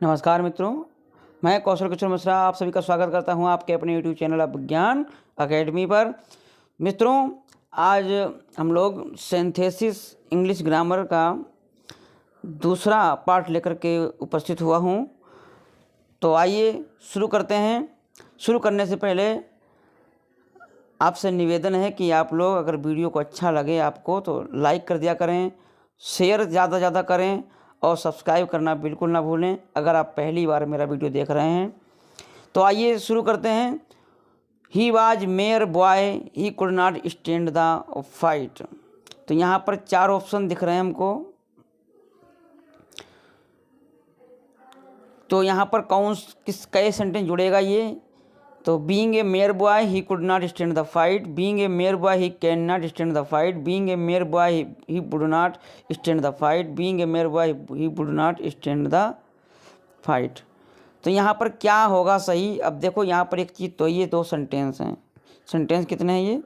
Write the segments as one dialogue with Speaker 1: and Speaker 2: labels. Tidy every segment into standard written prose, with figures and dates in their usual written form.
Speaker 1: नमस्कार मित्रों, मैं कौशल किशोर मिश्रा आप सभी का स्वागत करता हूं आपके अपने यूट्यूब चैनल विज्ञान अकेडमी पर। मित्रों, आज हम लोग सिंथेसिस इंग्लिश ग्रामर का दूसरा पार्ट लेकर के उपस्थित हुआ हूं। तो आइए शुरू करते हैं। शुरू करने से पहले आपसे निवेदन है कि आप लोग अगर वीडियो को अच्छा लगे आपको तो लाइक कर दिया करें, शेयर ज़्यादा ज़्यादा करें और सब्सक्राइब करना बिल्कुल ना भूलें अगर आप पहली बार मेरा वीडियो देख रहे हैं। तो आइए शुरू करते हैं। He was mayor boy he could not stand the fight. तो यहाँ पर 4 ऑप्शन दिख रहे हैं हमको। तो यहाँ पर कई सेंटेंस जुड़ेगा ये। तो being a mayor boy he could not stand the fight, being a mayor boy he can not stand the fight, being a mayor boy he would not stand the fight, being a mayor boy he would not stand the fight. तो यहाँ पर क्या होगा सही? अब देखो यहाँ पर एक चीज़, तो ये 2 सेंटेंस हैं। सेंटेंस कितने हैं? ये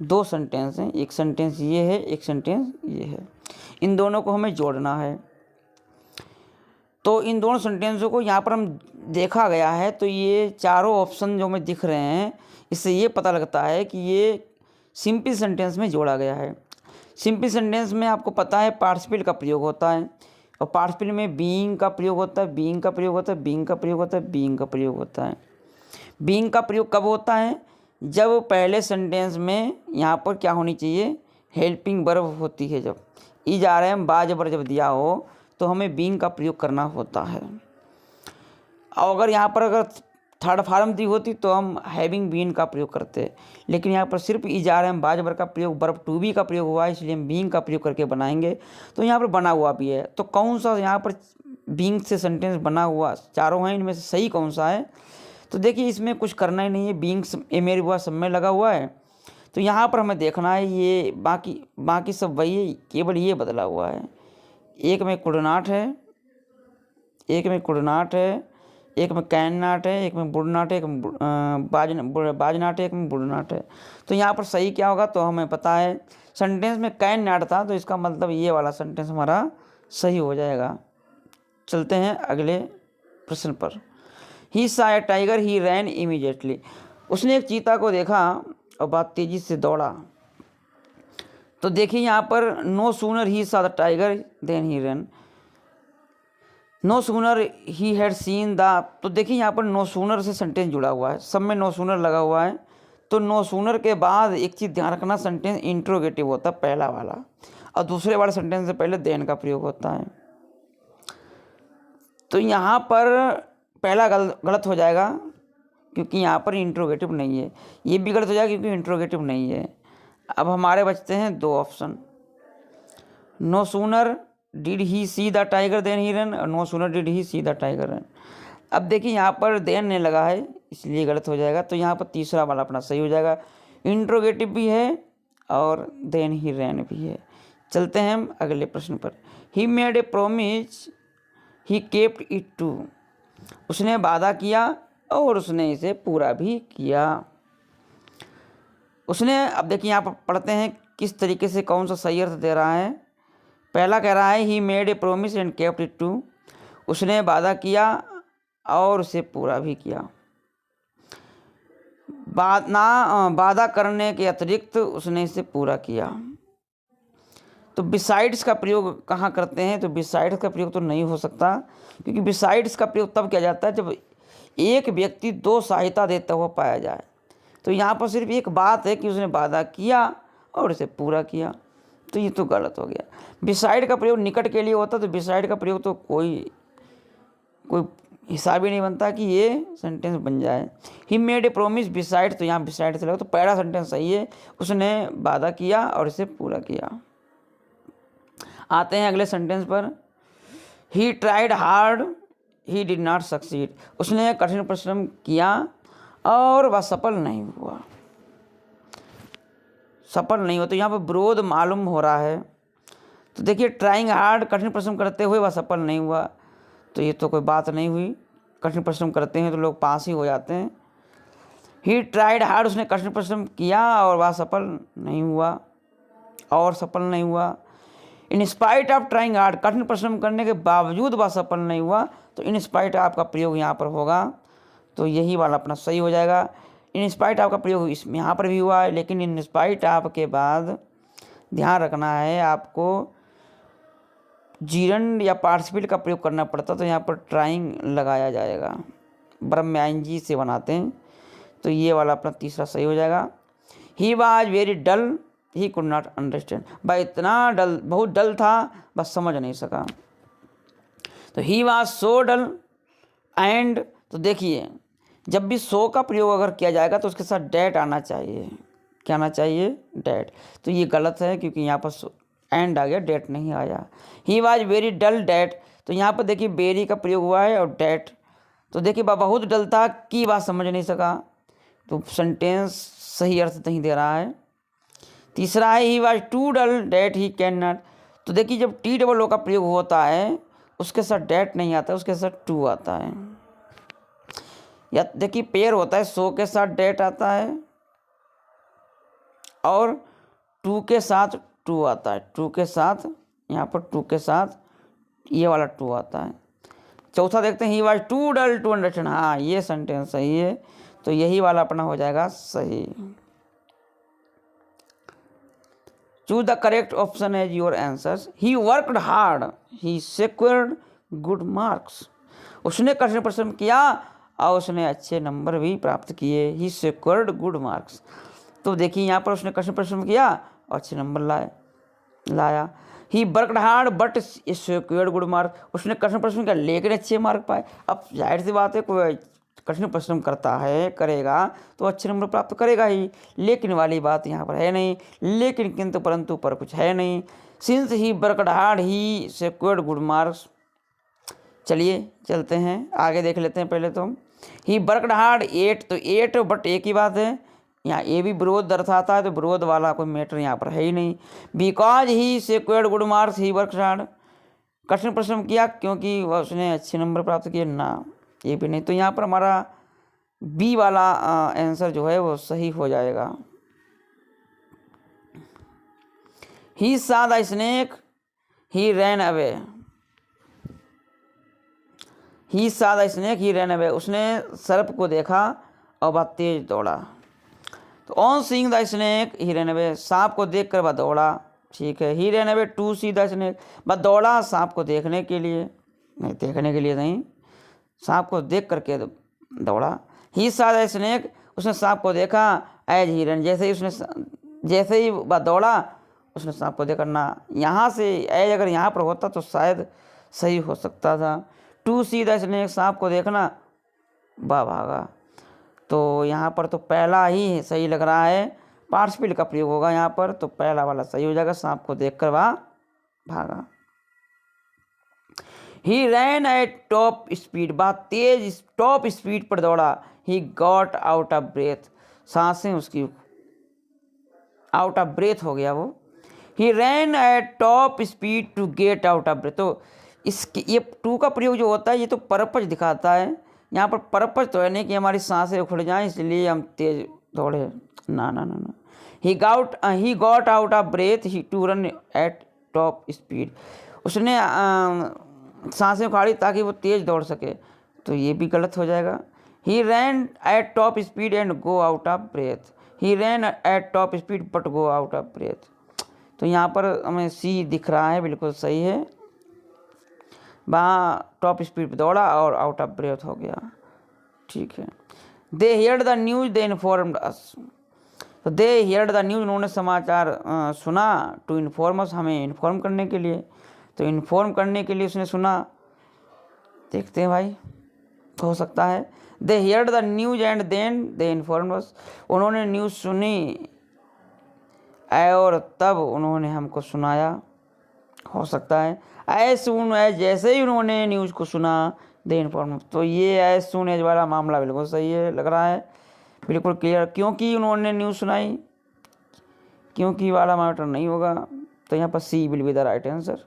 Speaker 1: 2 सेंटेंस हैं। एक सेंटेंस ये है, एक सेंटेंस ये है। इन दोनों को हमें जोड़ना है। तो इन दोनों सेंटेंसों को यहाँ पर हम देखा गया है। तो ये चारों ऑप्शन जो हमें दिख रहे हैं, इससे ये पता लगता है कि ये सिंपल सेंटेंस में जोड़ा गया है। सिंपल सेंटेंस में आपको पता है पार्टिसिपल का प्रयोग होता है, और पार्टिसिपल में बीइंग का प्रयोग होता है, बीइंग का प्रयोग होता है, बीइंग का प्रयोग होता है, बीइंग का प्रयोग होता है। बीइंग का प्रयोग कब होता है? जब पहले सेंटेंस में यहाँ पर क्या होनी चाहिए? हेल्पिंग वर्ब होती है। जब इज आर एम बा जबर जब दिया हो तो हमें बीइंग का प्रयोग करना होता है। और अगर थर्ड फॉर्म दी होती तो हम हैविंग बीन का प्रयोग करते, लेकिन यहाँ पर सिर्फ इज आर एम बा जबर का प्रयोग, वर्ब टू बी का प्रयोग हुआ है, इसलिए हम बीइंग का प्रयोग करके बनाएंगे। तो यहाँ पर बना हुआ भी है। तो कौन सा यहाँ पर बीइंग से सेंटेंस बना हुआ? चारों हैं, इनमें से सही कौन सा है? तो देखिए, इसमें कुछ करना ही नहीं है। बीइंग ए मेरी बुआ सब में लगा हुआ है। तो यहाँ पर हमें देखना है, ये बाकी सब वही है, केवल ये बदला हुआ है। एक में कुड नॉट है, एक में कुड नॉट है, एक में कैन नॉट है, एक में वुड नॉट है, एक में बाज नॉट है, एक में वुड नॉट है। तो यहाँ पर सही क्या होगा? तो हमें पता है सेंटेंस में कैन नॉट था, तो इसका मतलब ये वाला सेंटेंस हमारा सही हो जाएगा। चलते हैं अगले प्रश्न पर। He saw a tiger he ran immediately. उसने एक चीता को देखा और बहुत तेजी से दौड़ा। तो देखिए यहाँ पर no sooner he saw the tiger then he run, no sooner he had seen the. तो देखिए यहाँ पर नो सूनर से सेंटेंस जुड़ा हुआ है, सब में नो सूनर लगा हुआ है। तो नो सूनर के बाद एक चीज़ ध्यान रखना, सेंटेंस इंट्रोगेटिव होता है पहला वाला, और दूसरे वाले सेंटेंस से पहले देन का प्रयोग होता है। तो यहाँ पर पहला गलत हो जाएगा क्योंकि यहाँ पर इंट्रोगेटिव नहीं है। ये भी गलत हो जाएगा क्योंकि इंट्रोगेटिव नहीं है। अब हमारे बचते हैं 2 option. No sooner did he see the tiger then he run, और no sooner did he see the tiger run. अब देखिए यहाँ पर देन नहीं लगा है, इसलिए गलत हो जाएगा। तो यहाँ पर तीसरा वाला अपना सही हो जाएगा। इंट्रोगेटिव भी है और देन ही रैन भी है। चलते हैं हम अगले प्रश्न पर। He made a promise he kept it too. उसने वादा किया और उसने इसे पूरा भी किया। उसने, अब देखिए यहाँ पर पढ़ते हैं किस तरीके से कौन सा सही अर्थ दे रहा है। पहला कह रहा है he made a promise and kept it too. उसने वादा किया और उसे पूरा भी किया। वादा करने के अतिरिक्त उसने इसे पूरा किया। तो बिसाइड्स का प्रयोग कहाँ करते हैं? तो बिसाइड्स का प्रयोग तो नहीं हो सकता, क्योंकि बिसाइड्स का प्रयोग तब किया जाता है जब एक व्यक्ति 2 सहायता देता हुआ पाया जाए। तो यहाँ पर सिर्फ एक बात है कि उसने वादा किया और उसे पूरा किया, तो ये तो गलत हो गया। बिसाइड का प्रयोग निकट के लिए होता, तो बिसाइड का प्रयोग तो कोई हिसाब ही नहीं बनता कि ये सेंटेंस बन जाए। ही मेड ए प्रोमिस बिसाइड, तो यहाँ बिसाइड से लगा, तो पहला सेंटेंस सही है, उसने वादा किया और इसे पूरा किया। आते हैं अगले सेंटेंस पर। He tried hard he did not succeed. उसने कठिन परिश्रम किया और वह सफल नहीं हुआ। सफल नहीं हुआ, तो यहाँ पर विरोध मालूम हो रहा है। तो देखिए, ट्राइंग हार्ड, कठिन परिश्रम करते हुए वह सफल नहीं हुआ, तो ये तो कोई बात नहीं हुई। कठिन परिश्रम करते हैं तो लोग पास ही हो जाते हैं। ही ट्राइड हार्ड, उसने कठिन परिश्रम किया और वह सफल नहीं हुआ, और सफल नहीं हुआ। In spite of trying hard, कठिन परिश्रम करने के बावजूद वह सफल नहीं हुआ, तो इन स्पाइट आपका प्रयोग यहाँ पर होगा, तो यही वाला अपना सही हो जाएगा। इन स्पाइट आपका प्रयोग इसमें यहाँ पर भी हुआ है, लेकिन इन स्पाइट आप के बाद ध्यान रखना है आपको जीरंड या पार्टिसिपल का प्रयोग करना पड़ता, तो यहाँ पर ट्राइंग लगाया जाएगा, ब्रह्म में आईएनजी से बनाते हैं, तो ये वाला अपना तीसरा सही हो जाएगा। He was very dull he could not understand, भाई इतना डल, बहुत डल था, बस समझ नहीं सका। तो he was so dull and, तो देखिए जब भी सो का प्रयोग अगर किया जाएगा तो उसके साथ डैट आना चाहिए, क्या आना चाहिए, डैट, तो ये गलत है क्योंकि यहाँ पर एंड आ गया, डेट नहीं आया। He was very dull that, तो यहाँ पर देखिए वेरी का प्रयोग हुआ है और डैट, तो देखिए बहुत डल था की बात समझ नहीं सका, तो सेंटेंस सही अर्थ नहीं दे रहा है। तीसरा है he was too dull that he can not, तो देखिए जब टी डबल ओ का प्रयोग होता है उसके साथ डैट नहीं आता, उसके साथ टू आता है, या देखिए पेयर होता है, सो के साथ डैट आता है और टू के साथ टू आता है, टू के साथ यहाँ पर टू के साथ ये वाला टू आता है। चौथा देखते हैं he was too dull to understand, हाँ ये सेंटेंस सही है, तो यही वाला अपना हो जाएगा सही। Choose the correct option as your answers. He worked hard he secured good marks, उसने कठिन परिश्रम किया और उसने अच्छे नंबर भी प्राप्त किए। ही सेक्योर्ड गुड मार्क्स, तो देखिए यहाँ पर उसने कठिन परिश्रम किया और अच्छे नंबर लाया। ही worked hard but secured good marks, उसने कठिन परिश्रम किया लेकिन अच्छे मार्क पाए। अब जाहिर सी बात है कोई कठिन परिश्रम करता है, करेगा तो अच्छे नंबर प्राप्त करेगा ही, लेकिन वाली बात यहाँ पर है नहीं, लेकिन किंतु परंतु पर कुछ है नहीं। Since he worked hard he secured good marks, चलिए चलते हैं आगे देख लेते हैं। पहले तो ही वर्कड हार्ड एट, तो एट बट एक ही बात है, यहाँ ए भी विरोध दर्शाता है, तो विरोध वाला कोई मैटर यहाँ पर है ही नहीं। Because he secured good marks he worked hard, कठिन परिश्रम किया क्योंकि उसने अच्छे नंबर प्राप्त किए, ना ये भी नहीं, तो यहाँ पर हमारा बी वाला आंसर जो है वो सही हो जाएगा। ही saw the snake he ran away, he saw the snake he ran away, उसने सर्प को देखा और वह तेज दौड़ा। तो on seeing the snake he ran away, सांप को देख कर वह दौड़ा, ठीक है। He ran away to see the snake, वह दौड़ा सांप को देखने के लिए, नहीं देखने के लिए नहीं, सांप को देख करके दौड़ा। ही saw the snake, उसने सांप को देखा, एज ही ran, जैसे ही वह दौड़ा उसने सांप को देखा ना, यहाँ से एज अगर यहाँ पर होता तो शायद सही हो सकता था। टू सी द स्नेक, सांप को देखना, वह भागा, तो यहाँ पर तो पहला ही सही लग रहा है, पार्टिसिपल का प्रयोग होगा यहाँ पर, तो पहला वाला सही हो जाएगा, सांप को देखकर वह भागा। He ran at top speed, वह तेज टॉप स्पीड पर दौड़ा। He got out of breath, सांसें उसकी आउट ऑफ ब्रेथ हो गया वो। He ran at top speed to get out of breath, तो इसके ये टू का प्रयोग जो होता है ये तो पर्पज दिखाता है, यहाँ पर पर्पज तो है नहीं कि हमारी सांसें उखड़ जाएं इसलिए हम तेज दौड़े, ना ना ना ना। He got out of breath he to run at top speed, उसने सांसें उखाड़ी ताकि वो तेज दौड़ सके, तो ये भी गलत हो जाएगा। He ran at top speed and go out of breath, he ran at top speed but go out of breath, तो यहाँ पर हमें सी दिख रहा है, बिल्कुल सही है, वहाँ टॉप स्पीड पर दौड़ा और आउट ऑफ ब्रेथ हो गया, ठीक है। They heard the news they informed us, तो दे हियर्ड द न्यूज़, उन्होंने समाचार सुना, टू इन्फॉर्म अस, हमें इन्फॉर्म करने के लिए, तो इन्फॉर्म करने के लिए उसने सुना, देखते हैं भाई हो सकता है। They heard the news and then they informed us, उन्होंने न्यूज़ सुनी और तब उन्होंने हमको सुनाया, हो सकता है। एज सून एज, जैसे ही उन्होंने न्यूज़ को सुना, दे इन्फॉर्म, तो ये एज सून एज वाला मामला बिल्कुल सही है, लग रहा है बिल्कुल क्लियर, क्योंकि उन्होंने न्यूज़ सुनाई, क्योंकि वाला मैटर नहीं होगा, तो यहाँ पर C will be the right answer.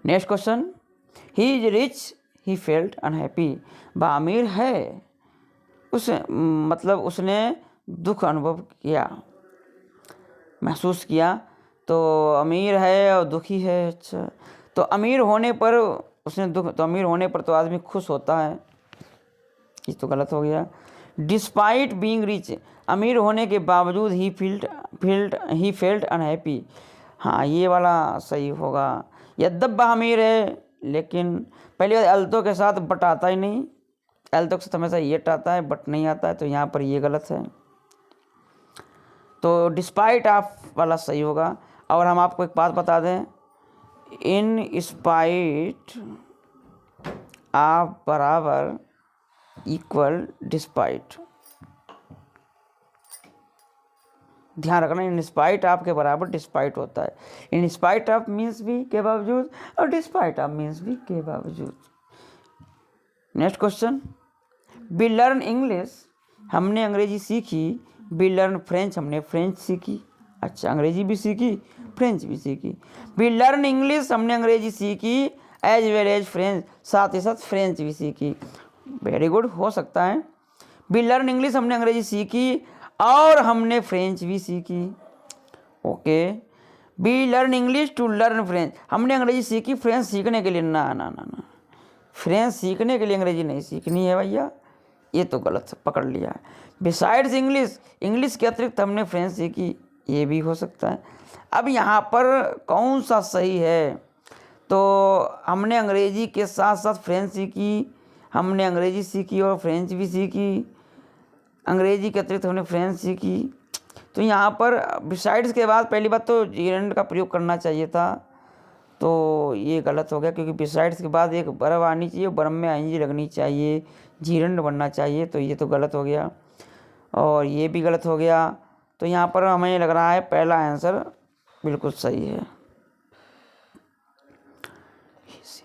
Speaker 1: Next question, he is rich he felt unhappy, वह अमीर है मतलब उसने दुख अनुभव किया, महसूस किया, तो अमीर है और दुखी है। अच्छा, तो अमीर होने पर उसने दुख, तो अमीर होने पर तो आदमी खुश होता है, ये तो गलत हो गया। डिस्पाइट बीइंग रिच, अमीर होने के बावजूद ही फेल्ट अनहैप्पी, हाँ ये वाला सही होगा। यद्यप वह अमीर है लेकिन पहली बात अल्तो के साथ बट आता ही नहीं, अल्तो के साथ हमेशा येट आता है बट नहीं आता है, तो यहाँ पर ये गलत है। तो डिस्पाइट ऑफ वाला सही होगा। और हम आपको एक बात बता दें, इन स्पाइट ऑफ बराबर इक्वल डिस्पाइट, ध्यान रखना, इन स्पाइट ऑफ के बराबर डिस्पाइट होता है। इन स्पाइट ऑफ मीन्स भी के बावजूद और डिस्पाइट ऑफ मीन्स भी के बावजूद। Next question, we learn English, हमने अंग्रेजी सीखी। वी लर्न फ्रेंच, हमने फ्रेंच सीखी। अच्छा, अंग्रेजी भी सीखी फ्रेंच भी सीखी। वी लर्न इंग्लिश, हमने अंग्रेजी सीखी एज वेल एज फ्रेंच, साथ ही साथ फ्रेंच भी सीखी। वेरी गुड, हो सकता है। वी लर्न इंग्लिश, हमने अंग्रेजी सीखी और हमने फ्रेंच भी सीखी। Okay, we learn English to learn French, हमने अंग्रेजी सीखी फ्रेंच सीखने के लिए। ना ना ना ना, फ्रेंच सीखने के लिए अंग्रेजी नहीं सीखनी है भैया, ये तो गलत है, पकड़ लिया है। बिसाइड्स इंग्लिश, इंग्लिश के अतिरिक्त हमने फ्रेंच सीखी, ये भी हो सकता है। अब यहाँ पर कौन सा सही है, तो हमने अंग्रेजी के साथ साथ फ्रेंच सीखी, हमने अंग्रेजी सीखी और फ्रेंच भी सीखी, अंग्रेजी के अतिरिक्त हमने फ्रेंच सीखी। तो यहाँ पर बिसाइड्स के बाद पहली बात तो जीरेंड का प्रयोग करना चाहिए था, तो ये गलत हो गया, क्योंकि बिसाइड्स के बाद एक बर्ब आनी चाहिए, बर्ब में आईएनजी लगनी चाहिए, जीरेंड बनना चाहिए, तो ये तो गलत हो गया और ये भी गलत हो गया। तो यहाँ पर हमें लग रहा है पहला आंसर बिल्कुल सही है।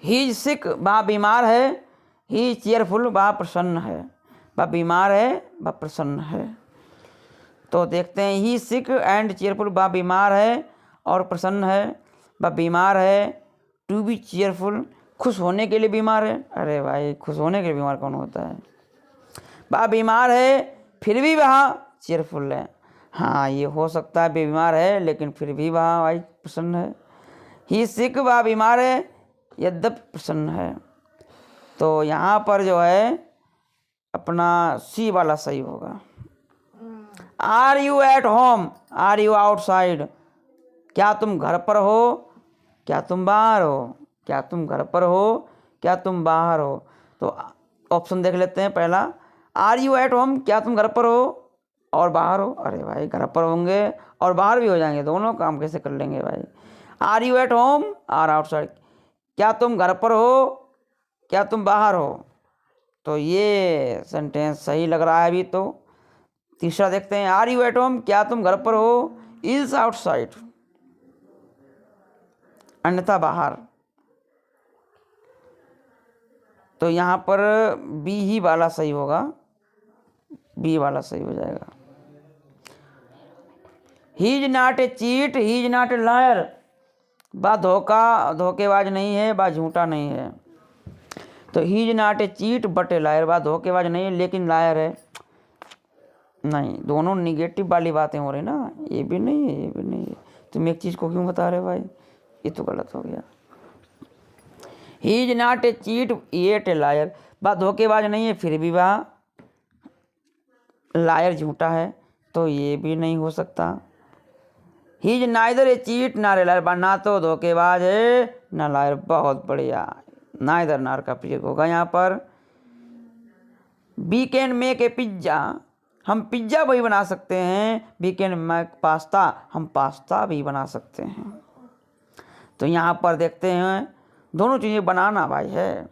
Speaker 1: ही इज सिक, वह बीमार है। ही इज चेयरफुल, वह प्रसन्न है। वह बीमार है, वह प्रसन्न है। तो देखते हैं, ही सिक एंड चेयरफुल, वह बीमार है और प्रसन्न है। वह बीमार है, टू बी चेयरफुल, खुश होने के लिए बीमार है। अरे भाई, खुश होने के लिए बीमार कौन होता है। वह बीमार है फिर भी वह चेयरफुल है, हाँ ये हो सकता है, बीमार है लेकिन फिर भी वह भाई प्रसन्न है। ही सिक, वह बीमार है यद्यपि प्रसन्न है। तो यहाँ पर जो है अपना सी वाला सही होगा। Are you at home, are you outside, क्या तुम घर पर हो, क्या तुम बाहर हो, क्या तुम घर पर हो, क्या तुम बाहर हो। तो ऑप्शन देख लेते हैं। पहला, आर यू एट होम, क्या तुम घर पर हो और बाहर हो। अरे भाई, घर पर होंगे और बाहर भी हो जाएंगे, दोनों काम कैसे कर लेंगे भाई। Are you at home or outside, क्या तुम घर पर हो, क्या तुम बाहर हो। तो ये सेंटेंस सही लग रहा है अभी। तो तीसरा देखते हैं, आर यू एट होम, क्या तुम घर पर हो, इज आउटसाइड, अन्यथा बाहर। तो यहाँ पर बी ही वाला सही होगा, बी वाला सही हो जाएगा। He is not a cheat, he is not a lawyer, वह धोखेबाज नहीं है, वह झूठा नहीं है। तो he is not a cheat but A lawyer, वह धोखेबाज नहीं है लेकिन लायर है। नहीं, दोनों निगेटिव वाली बातें हो रही ना, ये भी नहीं है ये भी नहीं है। तुम एक चीज़ को क्यों बता रहे भाई, ये तो गलत हो गया। He is not a cheat yet a lawyer, वह धोखेबाज नहीं है फिर भी वह लायर झूठा है, तो ये भी नहीं हो सकता। He is neither A cheat nor a lawyer, ना तो धोखेबाज है ना लायर, बहुत बढ़िया, नाइदर नार का प्रयोग होगा यहाँ पर। We can make a pizza, हम पिज्ज़ा भी बना सकते हैं। वी कैन मेक पास्ता, हम पास्ता भी बना सकते हैं। तो यहाँ पर देखते हैं दोनों चीज़ें बनाना भाई है।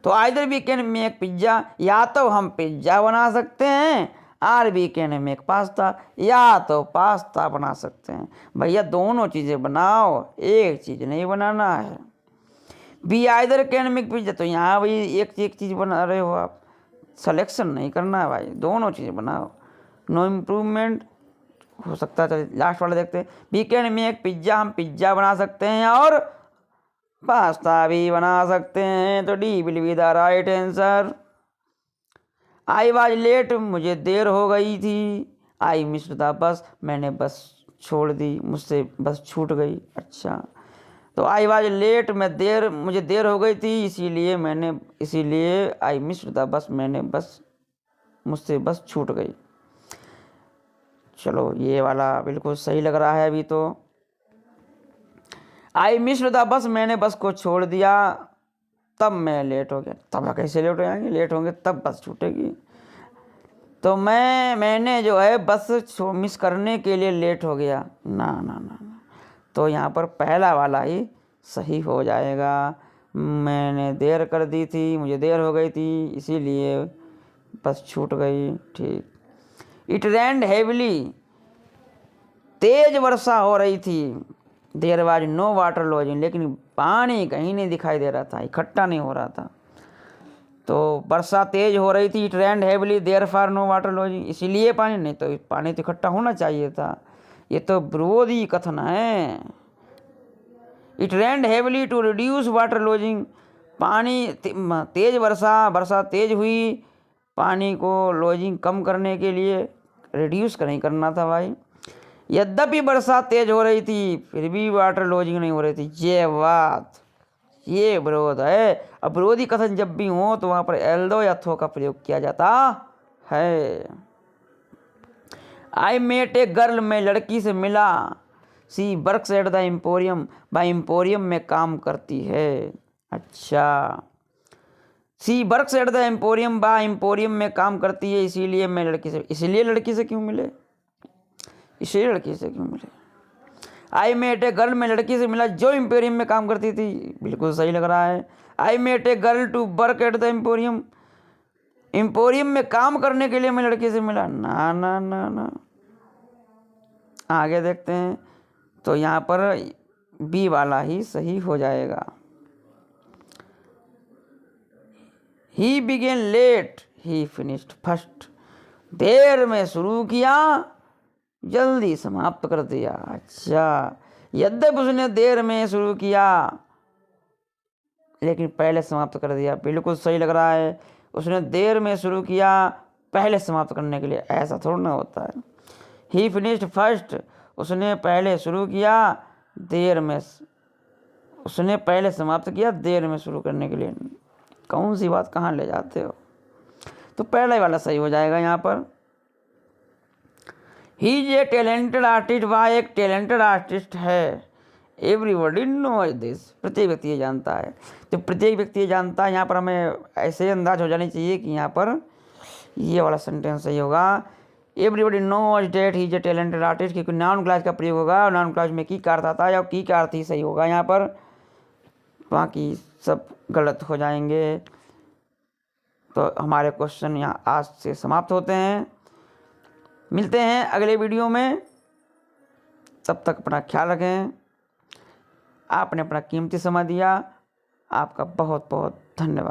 Speaker 1: तो either we can make pizza, या तो हम पिज्ज़ा बना सकते हैं, or we can make pasta, या तो पास्ता बना सकते हैं। भैया दोनों चीज़ें बनाओ, एक चीज़ नहीं बनाना है। We either can make pizza, तो यहाँ भाई एक चीज़ बना रहे हो आप, सिलेक्शन नहीं करना है भाई, दोनों चीज़ें बनाओ। नो इम्प्रूवमेंट हो सकता है। चलिए लास्ट वाला देखते हैं, वी कैन मेक पिज्ज़ा, हम पिज्ज़ा बना सकते हैं और पास्ता भी बना सकते हैं। तो D will be the right answer. I was late, मुझे देर हो गई थी। आई मिस्ड द बस, मैंने बस छोड़ दी, मुझसे बस छूट गई। अच्छा, तो आई वॉज लेट, मुझे देर हो गई थी, इसीलिए आई मिस्ड द बस, मुझसे बस छूट गई। चलो ये वाला बिल्कुल सही लग रहा है अभी तो। आई मिस्ड द बस, मैंने बस को छोड़ दिया, तब मैं लेट हो गया। तब कैसे लेट हो जाएंगे, लेट होंगे तब बस छूटेगी। तो मैंने जो है बस मिस करने के लिए लेट हो गया। ना ना ना ना, तो यहाँ पर पहला वाला ही सही हो जाएगा। मैंने देर कर दी थी, मुझे देर हो गई थी, इसीलिए बस छूट गई। ठीक। इट रेन्ड हेवली, तेज वर्षा हो रही थी। There was no water logging, लेकिन पानी कहीं नहीं दिखाई दे रहा था, इकट्ठा नहीं हो रहा था। तो वर्षा तेज हो रही थी, it rained heavily there for no water logging, इसीलिए पानी नहीं, तो पानी तो इकट्ठा होना चाहिए था। ये तो विरोधी कथन है। It rained heavily to reduce water logging, पानी तेज वर्षा तेज हुई पानी को लॉजिंग कम करने के लिए, रिड्यूस नहीं करना था भाई। यद्यपि वर्षा तेज हो रही थी फिर भी वाटर लॉजिंग नहीं हो रही थी। ये विरोध है। अब विरोधी कथन जब भी हो तो वहां पर एल्दो या थो का प्रयोग किया जाता है। आई मेट ए गर्ल, मैं लड़की से मिला। सी वर्क्स एट द एम्पोरियम, वह एम्पोरियम में काम करती है। अच्छा, सी वर्क्स एट द एम्पोरियम, वह एम्पोरियम में काम करती है, इसीलिए लड़की से क्यों मिले, इसलिए लड़की से क्यों मिले। आई मेट ए गर्ल, मैं लड़की से मिला जो एम्पोरियम में काम करती थी, बिल्कुल सही लग रहा है। I met a girl to work at the emporium, emporium में काम करने के लिए मैं लड़की से मिला। ना ना ना ना, आगे देखते हैं। तो यहाँ पर बी वाला ही सही हो जाएगा। He began late, he finished first, देर में शुरू किया जल्दी समाप्त कर दिया। अच्छा, यद्यपि उसने देर में शुरू किया लेकिन पहले समाप्त कर दिया, बिल्कुल सही लग रहा है। उसने देर में शुरू किया पहले समाप्त करने के लिए, ऐसा थोड़ा ना होता है। ही फिनिश्ड फर्स्ट, उसने पहले शुरू किया देर में, उसने पहले समाप्त किया देर में शुरू करने के लिए। कौन सी बात कहाँ ले जाते हो। तो पहला वाला सही हो जाएगा यहाँ पर। ही इज ए टैलेंटेड आर्टिस्ट, वह एक टैलेंटेड आर्टिस्ट है। एवरीबॉडी नोज दिस, प्रत्येक व्यक्ति ये जानता है। तो प्रत्येक व्यक्ति ये जानता है, यहाँ पर हमें ऐसे अंदाज हो जानी चाहिए कि यहाँ पर ये वाला सेंटेंस सही होगा। Everybody knows that he is a talented artist, क्योंकि नाउन क्लॉज का प्रयोग होगा और नाउन क्लॉज में की का अर्थ आता है और की का अर्थ ही सही होगा यहाँ पर, बाकी सब गलत हो जाएंगे। तो हमारे क्वेश्चन यहाँ आज से समाप्त होते हैं। मिलते हैं अगले वीडियो में, तब तक अपना ख्याल रखें। आपने अपना कीमती समय दिया, आपका बहुत बहुत धन्यवाद।